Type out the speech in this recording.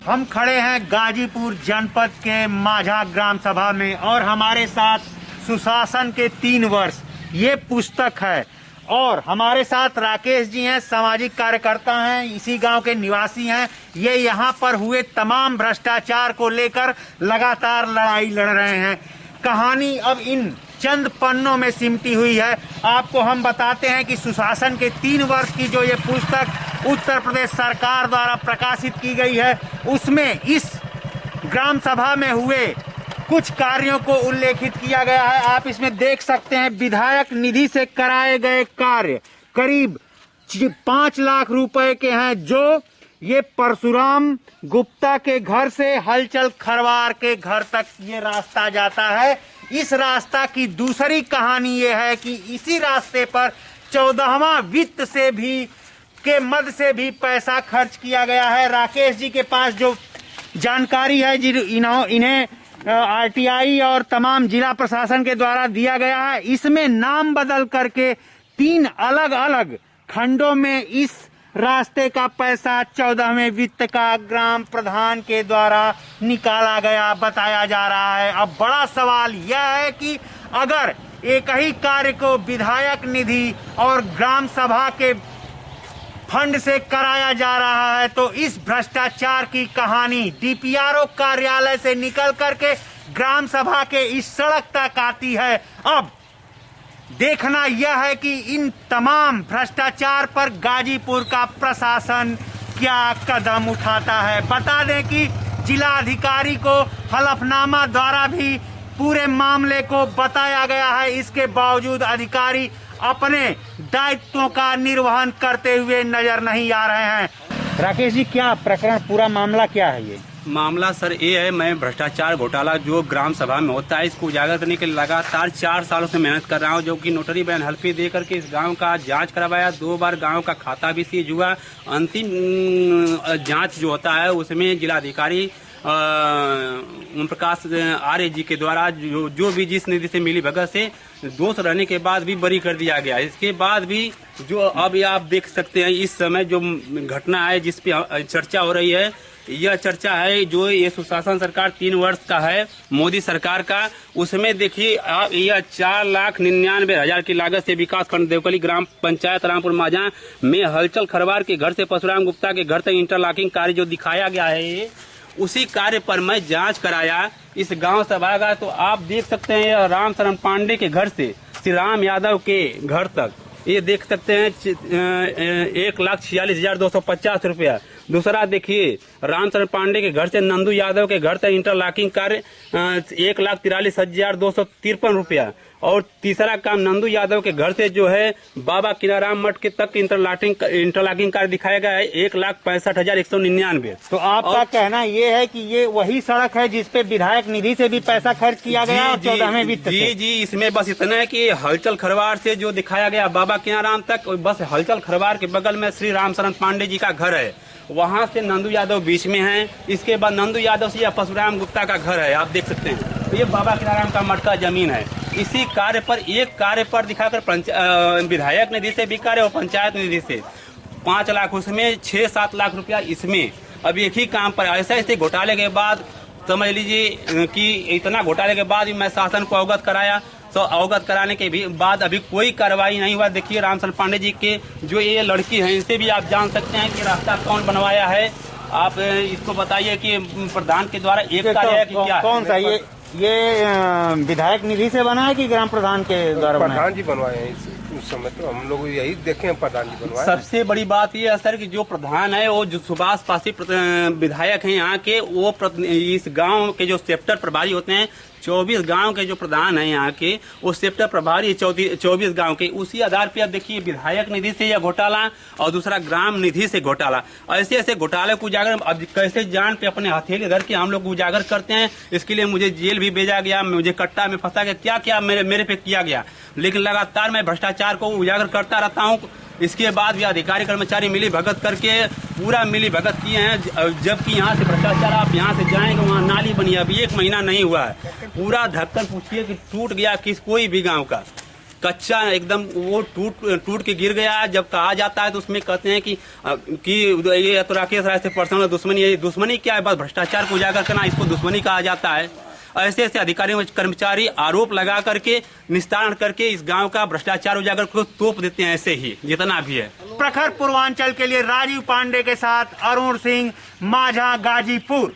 हम खड़े हैं गाजीपुर जनपद के माझा ग्राम सभा में और हमारे साथ सुशासन के 3 वर्ष ये पुस्तक है और हमारे साथ राकेश जी हैं, सामाजिक कार्यकर्ता हैं, इसी गांव के निवासी हैं। ये यहाँ पर हुए तमाम भ्रष्टाचार को लेकर लगातार लड़ाई लड़ रहे हैं। कहानी अब इन चंद पन्नों में सिमटी हुई है। आपको हम बताते हैं कि सुशासन के 3 वर्ष की जो ये पुस्तक उत्तर प्रदेश सरकार द्वारा प्रकाशित की गई है, उसमें इस ग्राम सभा में हुए कुछ कार्यों को उल्लेखित किया गया है। आप इसमें देख सकते हैं विधायक निधि से कराए गए कार्य करीब 5 लाख रुपए के हैं, जो ये परशुराम गुप्ता के घर से हलचल खरवार के घर तक ये रास्ता जाता है। इस रास्ता की दूसरी कहानी ये है कि इसी रास्ते पर 14वां वित्त से भी के मद से भी पैसा खर्च किया गया है। राकेश जी के पास जो जानकारी है इन्हें आरटीआई और तमाम जिला प्रशासन के द्वारा दिया गया है। इसमें नाम बदल करके 3 अलग अलग खंडों में इस रास्ते का पैसा 14वें वित्त का ग्राम प्रधान के द्वारा निकाला गया बताया जा रहा है। अब बड़ा सवाल यह है कि अगर एक ही कार्य को विधायक निधि और ग्राम सभा के फंड से कराया जा रहा है तो इस भ्रष्टाचार की कहानी डीपीआरओ कार्यालय से निकल करके ग्राम सभा के इस सड़क तक आती है। अब देखना यह है कि इन तमाम भ्रष्टाचार पर गाजीपुर का प्रशासन क्या कदम उठाता है। बता दें कि जिला अधिकारी को हलफनामा द्वारा भी पूरे मामले को बताया गया है। इसके बावजूद अधिकारी अपने दायित्वों का निर्वहन करते हुए नजर नहीं आ रहे हैं। राकेश जी, क्या प्रकरण, पूरा मामला क्या है? ये मामला सर ये है, मैं भ्रष्टाचार घोटाला जो ग्राम सभा में होता है इसको उजागर करने के लिए लगातार 4 सालों से मेहनत कर रहा हूँ, जो कि नोटरी बयान हल्फी दे करके इस गांव का जांच करवाया। 2 बार गांव का खाता भी सीज हुआ। अंतिम जांच जो होता है उसमें जिलाधिकारी ओम प्रकाश आर्य जी के द्वारा जो भी जिस निधि से मिली भगत से दोष रहने के बाद भी बरी कर दिया गया। इसके बाद भी जो अब आप देख सकते हैं इस समय जो घटना है जिस पे चर्चा हो रही है, यह चर्चा है जो ये सुशासन सरकार 3 वर्ष का है मोदी सरकार का। उसमें देखिए आप यह 4,99,000 की लागत से विकास खंड देवकली ग्राम पंचायत रामपुर माझा में हलचल खरवार के घर से परशुराम गुप्ता के घर तक इंटरलॉकिंग कार्य जो दिखाया गया है, उसी कार्य पर मैं जांच कराया इस गांव सभा का। तो आप देख सकते हैं यह राम शरण पांडे के घर से श्री राम यादव के घर तक ये देख सकते हैं 1,46,250 रुपया। दूसरा देखिए रामचरण पांडे के घर से नंदू यादव के घर तक इंटरलॉकिंग कार्य 1,43,253 रुपया। और तीसरा काम नंदू यादव के घर से जो है बाबा किनाराम मठ के तक इंटरलॉकिंग कार्य दिखाया गया है 1,65,199। तो आपका कहना ये है कि ये वही सड़क है जिसपे विधायक निधि से भी पैसा खर्च किया गया और 14वें वित्त से? जी, इसमें बस इतना है कि हलचल खरवार से जो दिखाया गया बाबा किनाराम तक, बस हलचल खरवार के बगल में श्री रामशरण पांडे जी का घर है, वहाँ से नंदू यादव बीच में है। इसके बाद नंदू यादव से परशुराम गुप्ता का घर है, आप देख सकते हैं। तो ये बाबा किनाराम का मठ का जमीन है। इसी कार्य पर एक कार्य पर दिखाकर विधायक निधि से भी कार्य और पंचायत निधि से 5 लाख, उसमें 6-7 लाख रुपया इसमें। अब एक ही काम पर ऐसे घोटाले के बाद समझ लीजिए कि इतना घोटाले के बाद भी मैं शासन को अवगत कराया। तो अवगत कराने के भी बाद अभी कोई कार्रवाई नहीं हुआ। देखिए रामचरण पांडे जी के जो ये लड़की है, इनसे भी आप जान सकते हैं कि रास्ता कौन बनवाया है। आप इसको बताइए कि प्रधान के द्वारा एक कार्य है कि क्या? कौन सा ये विधायक निधि से बना है कि ग्राम प्रधान के द्वारा बना है? प्रधान जी बनवाए हैं उस समय, तो हम लोग यही देखे हैं प्रधान जी बनवाए। सबसे बड़ी बात ये है सर कि जो प्रधान है वो जो सुभाष पासी विधायक हैं यहाँ के, वो इस गांव के जो सेक्टर प्रभारी होते हैं 24 गांव के जो प्रधान हैं यहाँ के, वो सेक्टर प्रभारी 24 गांव के। उसी आधार पे अब देखिए विधायक निधि से यह घोटाला और दूसरा ग्राम निधि से घोटाला, ऐसे घोटाले को उजागर अब कैसे जान पे अपने हथेली धर के हम लोग उजागर करते हैं। इसके लिए मुझे जेल भी भेजा गया, मुझे कट्टा में फंसा गया, क्या मेरे पे किया गया। लेकिन लगातार मैं भ्रष्टाचार को उजागर करता रहता हूँ। इसके बाद भी अधिकारी कर्मचारी मिली भगत करके पूरा मिली भगत किए हैं। जबकि यहाँ से भ्रष्टाचार, आप यहाँ से जाएंगे वहाँ नाली बनी, अभी 1 महीना नहीं हुआ है, पूरा ढक्कन पूछिए कि टूट गया कोई भी गांव का। कच्चा एकदम वो टूट के गिर गया है। जब कहा जाता है तो उसमें कहते हैं कि ये तो राकेश राय से पर्सनल दुश्मनी है। दुश्मनी क्या है, बस भ्रष्टाचार को उजागर करना, इसको दुश्मनी कहा जाता है। ऐसे ऐसे अधिकारियों कर्मचारी आरोप लगा करके निस्तारण करके इस गांव का भ्रष्टाचार उजागर को तोप देते हैं, ऐसे ही जितना भी है। प्रखर पूर्वांचल के लिए राजीव पांडे के साथ अरुण सिंह, माझा, गाजीपुर।